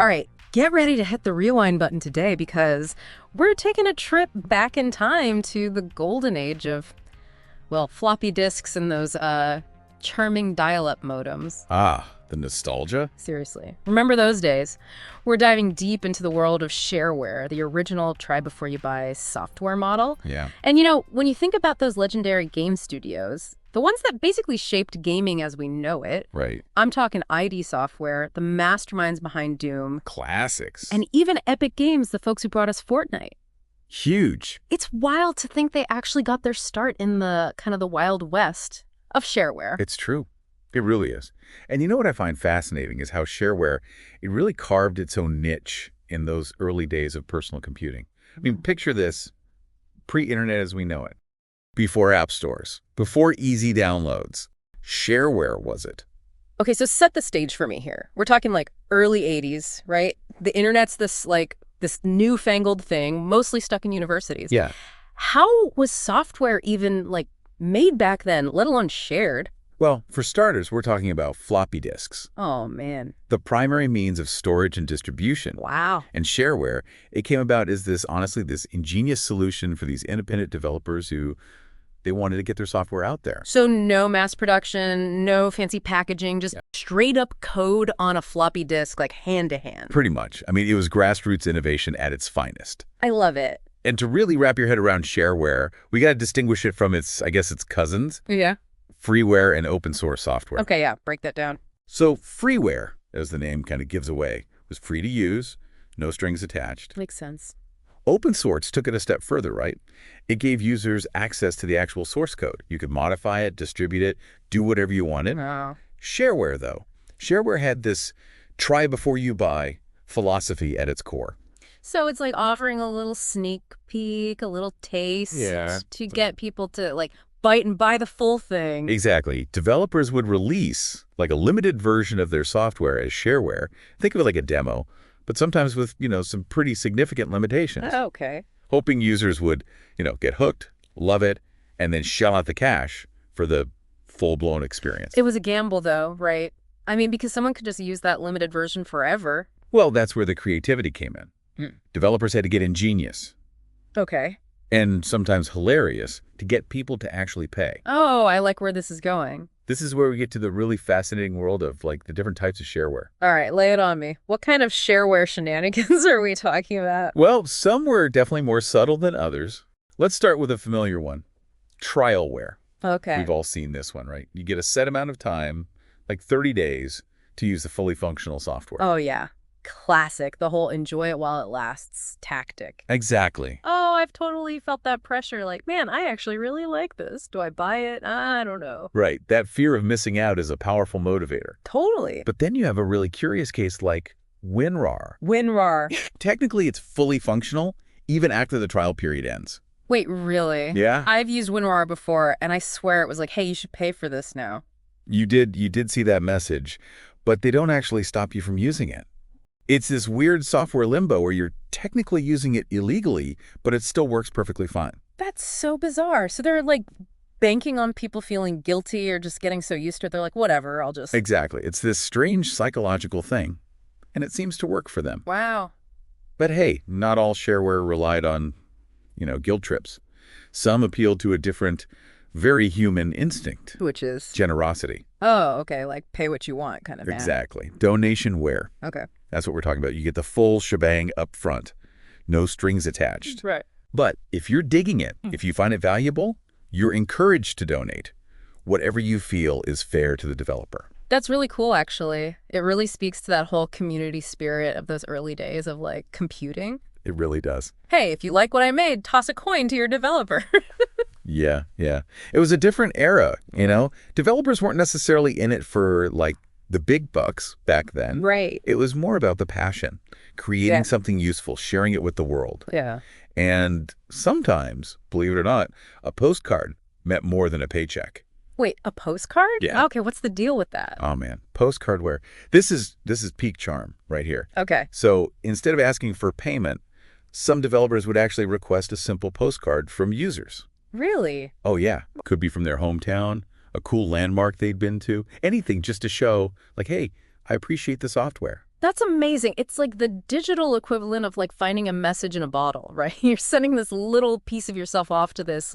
All right, get ready to hit the rewind button today because we're taking a trip back in time to the golden age of, well, floppy disks and those charming dial-up modems. Ah, the nostalgia? Seriously. Remember those days? We're diving deep into the world of Shareware, the original try-before-you-buy software model. Yeah. And you know, when you think about those legendary game studios, the ones that basically shaped gaming as we know it. Right. I'm talking ID Software, the masterminds behind Doom. Classics. And even Epic Games, the folks who brought us Fortnite. Huge. It's wild to think they actually got their start in the kind of the Wild West of Shareware. It's true. It really is. And you know what I find fascinating is how Shareware, it really carved its own niche in those early days of personal computing. I mean, picture this, pre-internet as we know it, before app stores, before easy downloads. Shareware was it. Okay, so set the stage for me here. We're talking like early 80s, right? The internet's this newfangled thing, mostly stuck in universities. Yeah. How was software even made back then, let alone shared? Well, for starters, we're talking about floppy disks. Oh, man. The primary means of storage and distribution. Wow. And Shareware, it came about as this ingenious solution for these independent developers who they wanted to get their software out there. So no mass production, no fancy packaging, just straight up code on a floppy disk, like hand to hand. Pretty much. I mean, it was grassroots innovation at its finest. I love it. And to really wrap your head around Shareware, we got to distinguish it from its cousins. Yeah. Freeware and open source software. Okay, yeah, break that down. So freeware, as the name kind of gives away, was free to use, no strings attached. Makes sense. Open source took it a step further, right? It gave users access to the actual source code. You could modify it, distribute it, do whatever you wanted. Oh. Shareware, though. Shareware had this try before you buy philosophy at its core. So it's like offering a little sneak peek, a little taste to get people to bite and buy the full thing. Exactly. Developers would release a limited version of their software as shareware. Think of it like a demo, but sometimes with, some pretty significant limitations. Okay. Hoping users would, get hooked, love it, and then shell out the cash for the full-blown experience. It was a gamble though, right? I mean, because someone could just use that limited version forever. Well, that's where the creativity came in. Developers had to get ingenious. Okay. And sometimes hilarious to get people to actually pay. Oh, I like where this is going. This is where we get to the really fascinating world of the different types of shareware. All right, lay it on me. What kind of shareware shenanigans are we talking about? Well, some were definitely more subtle than others. Let's start with a familiar one, trialware. Okay. We've all seen this one, right? You get a set amount of time, 30 days, to use the fully functional software. Oh, yeah. Classic. The whole enjoy it while it lasts tactic. Exactly. Oh, I've totally felt that pressure. Man, I actually really like this. Do I buy it? I don't know. Right. That fear of missing out is a powerful motivator. Totally. But then you have a really curious case like WinRAR. WinRAR. Technically, it's fully functional even after the trial period ends. Wait, really? Yeah. I've used WinRAR before, and I swear it was hey, you should pay for this now. You did see that message, but they don't actually stop you from using it. It's this weird software limbo where you're technically using it illegally, but it still works perfectly fine. That's so bizarre. So they're banking on people feeling guilty or just getting so used to it. They're whatever, I'll just... Exactly. It's this strange psychological thing, and it seems to work for them. Wow. But hey, not all shareware relied on, guilt trips. Some appealed to a different, very human instinct. Which is? Generosity. Oh, okay. Pay what you want kind of man. Exactly. Donationware. Okay. That's what we're talking about. You get the full shebang up front. No strings attached. Right. But if you're digging it, if you find it valuable, you're encouraged to donate. Whatever you feel is fair to the developer. That's really cool, actually. It really speaks to that whole community spirit of those early days of computing. It really does. Hey, if you like what I made, toss a coin to your developer. Yeah. It was a different era, Developers weren't necessarily in it for the big bucks back then. Right. It was more about the passion, creating something useful, sharing it with the world. Yeah. And sometimes, believe it or not, a postcard meant more than a paycheck. Wait, a postcard? Yeah. Okay, what's the deal with that? Oh man, postcardware. This is peak charm right here. Okay. So instead of asking for payment, some developers would actually request a simple postcard from users. Really? Oh yeah, could be from their hometown, a cool landmark they'd been to, anything just to show hey, I appreciate the software. That's amazing. It's like the digital equivalent of like finding a message in a bottle, right? You're sending this little piece of yourself off to this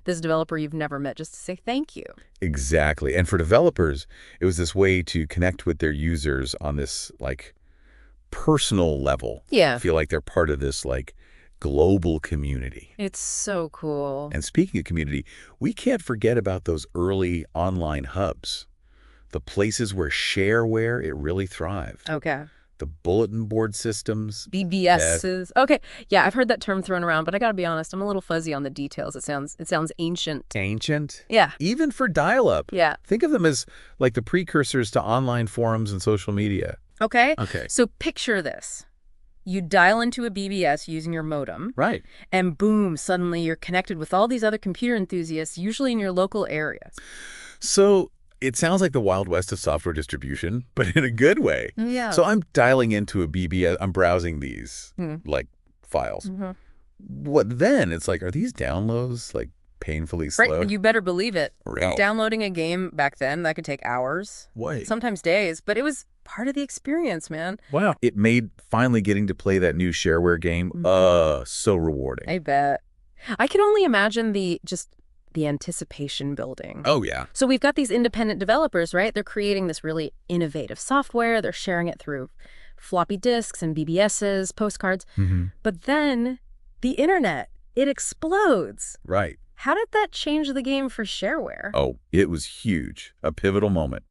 developer you've never met just to say thank you. Exactly. And for developers, it was this way to connect with their users on this like personal level. Yeah. Feel like they're part of this like global community. It's so cool. And speaking of community, we can't forget about those early online hubs. The places where shareware, it really thrived. Okay. The bulletin board systems. BBSs. Okay. Yeah, I've heard that term thrown around, but I gotta be honest, I'm a little fuzzy on the details. It sounds ancient. Ancient? Yeah. Even for dial-up. Yeah. Think of them as like the precursors to online forums and social media. Okay. Okay. So picture this. You dial into a BBS using your modem. Right. And boom, suddenly you're connected with all these other computer enthusiasts, usually in your local area. So it sounds like the Wild West of software distribution, but in a good way. Yeah. So I'm dialing into a BBS. I'm browsing these like files. Mm-hmm. What then? It's like, are these downloads like painfully slow? Right. You better believe it. Real. Downloading a game back then, that could take hours. Wait. Sometimes days, but it was part of the experience, man. Wow. It made finally getting to play that new shareware game so rewarding. I bet. I can only imagine the anticipation building. Oh, yeah. So we've got these independent developers, right? They're creating this really innovative software. They're sharing it through floppy disks and BBSs, postcards. Mm-hmm. But then the internet, it explodes. Right. How did that change the game for shareware? Oh, it was huge. A pivotal moment.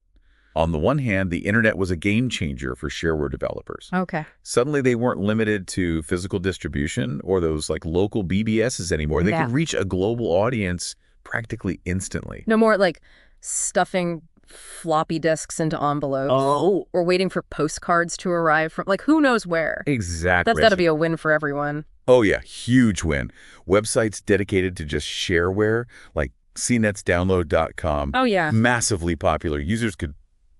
On the one hand, the internet was a game changer for shareware developers. Okay. Suddenly, they weren't limited to physical distribution or those like local BBSs anymore. They could reach a global audience practically instantly. No more like stuffing floppy disks into envelopes. Oh. Or waiting for postcards to arrive from like who knows where. Exactly. That's got to be a win for everyone. Oh, yeah. Huge win. Websites dedicated to just shareware, like cnetsdownload.com. Oh, yeah. Massively popular. Users could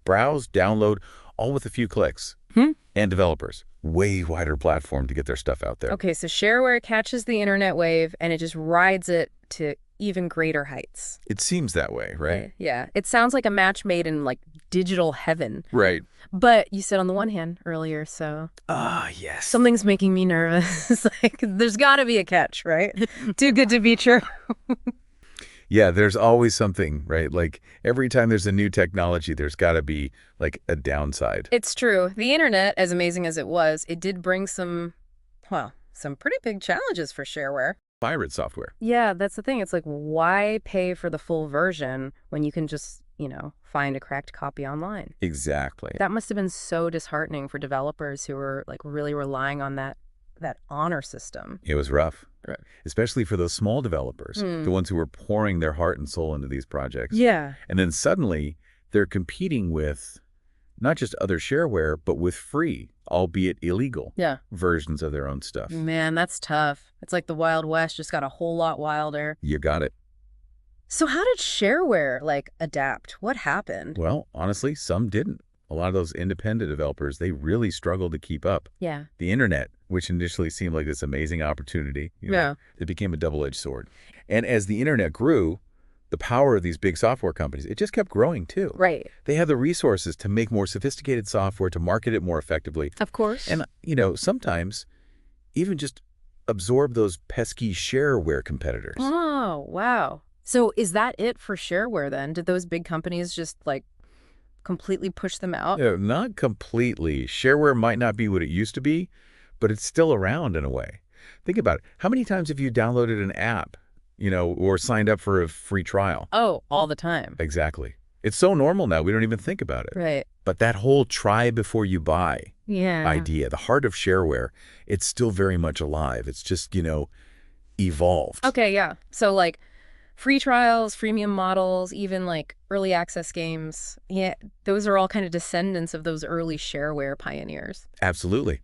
browse, download, all with a few clicks. And developers, way wider platform to get their stuff out there. Okay, so shareware catches the internet wave and it just rides it to even greater heights. It seems that way, right? Yeah. It sounds like a match made in like digital heaven. Right. But you said on the one hand earlier, so Yes. something's making me nervous. Like there's got to be a catch, right? Too good to be true. Yeah, there's always something, right? Like every time there's a new technology, there's got to be like a downside. It's true. The internet, as amazing as it was, it did bring some pretty big challenges for shareware. Pirate software. Yeah, that's the thing. It's like, why pay for the full version when you can just, find a cracked copy online? Exactly. That must have been so disheartening for developers who were like really relying on that honor system. It was rough. Right. Especially for those small developers, the ones who were pouring their heart and soul into these projects. Yeah. And then suddenly they're competing with not just other shareware, but with free, albeit illegal, versions of their own stuff. Man, that's tough. It's like the Wild West just got a whole lot wilder. You got it. So how did shareware adapt? What happened? Well, honestly, some didn't. A lot of those independent developers, they really struggled to keep up. Yeah. The internet, which initially seemed like this amazing opportunity, it became a double-edged sword. And as the internet grew, the power of these big software companies, it just kept growing too. Right. They have the resources to make more sophisticated software, to market it more effectively. Of course. And, sometimes even just absorb those pesky shareware competitors. Oh, wow. So is that it for shareware then? Did those big companies just completely push them out? No, not completely. Shareware might not be what it used to be, but it's still around in a way. Think about it. How many times have you downloaded an app, or signed up for a free trial? Oh, all the time. Exactly. It's so normal now, we don't even think about it. Right. But that whole try before you buy idea, the heart of shareware, it's still very much alive. It's just, evolved. Okay, yeah. So free trials, freemium models, even early access games. Yeah, those are all kind of descendants of those early shareware pioneers. Absolutely.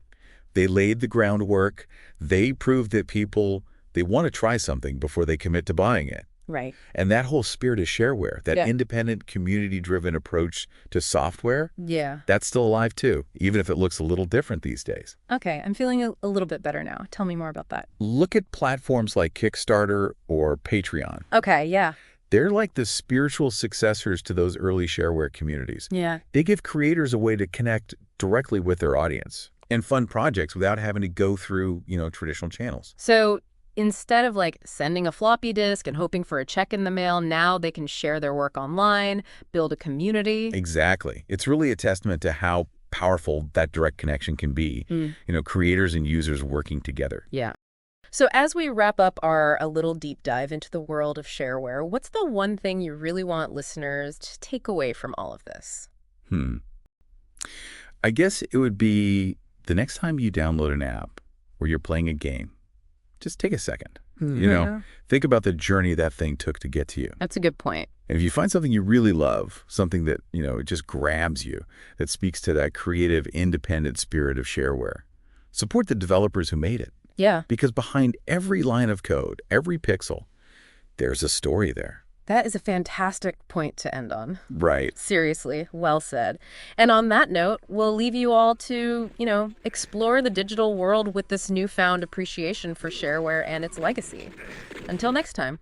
They laid the groundwork. They proved that people, they want to try something before they commit to buying it. Right. And that whole spirit of shareware, that independent, community-driven approach to software, that's still alive too, even if it looks a little different these days. Okay, I'm feeling a little bit better now. Tell me more about that. Look at platforms like Kickstarter or Patreon. Okay, yeah. They're like the spiritual successors to those early shareware communities. Yeah. They give creators a way to connect directly with their audience and fund projects without having to go through, traditional channels. So instead of like sending a floppy disk and hoping for a check in the mail, now they can share their work online, build a community. Exactly. It's really a testament to how powerful that direct connection can be, creators and users working together. Yeah. So as we wrap up our a little deep dive into the world of shareware, what's the one thing you really want listeners to take away from all of this? I guess it would be the next time you download an app or you're playing a game, just take a second. Think about the journey that thing took to get to you. That's a good point. And if you find something you really love, something that, it just grabs you, that speaks to that creative, independent spirit of shareware, support the developers who made it. Yeah. Because behind every line of code, every pixel, there's a story there. That is a fantastic point to end on. Right. Seriously, well said. And on that note, we'll leave you all to, explore the digital world with this newfound appreciation for shareware and its legacy. Until next time.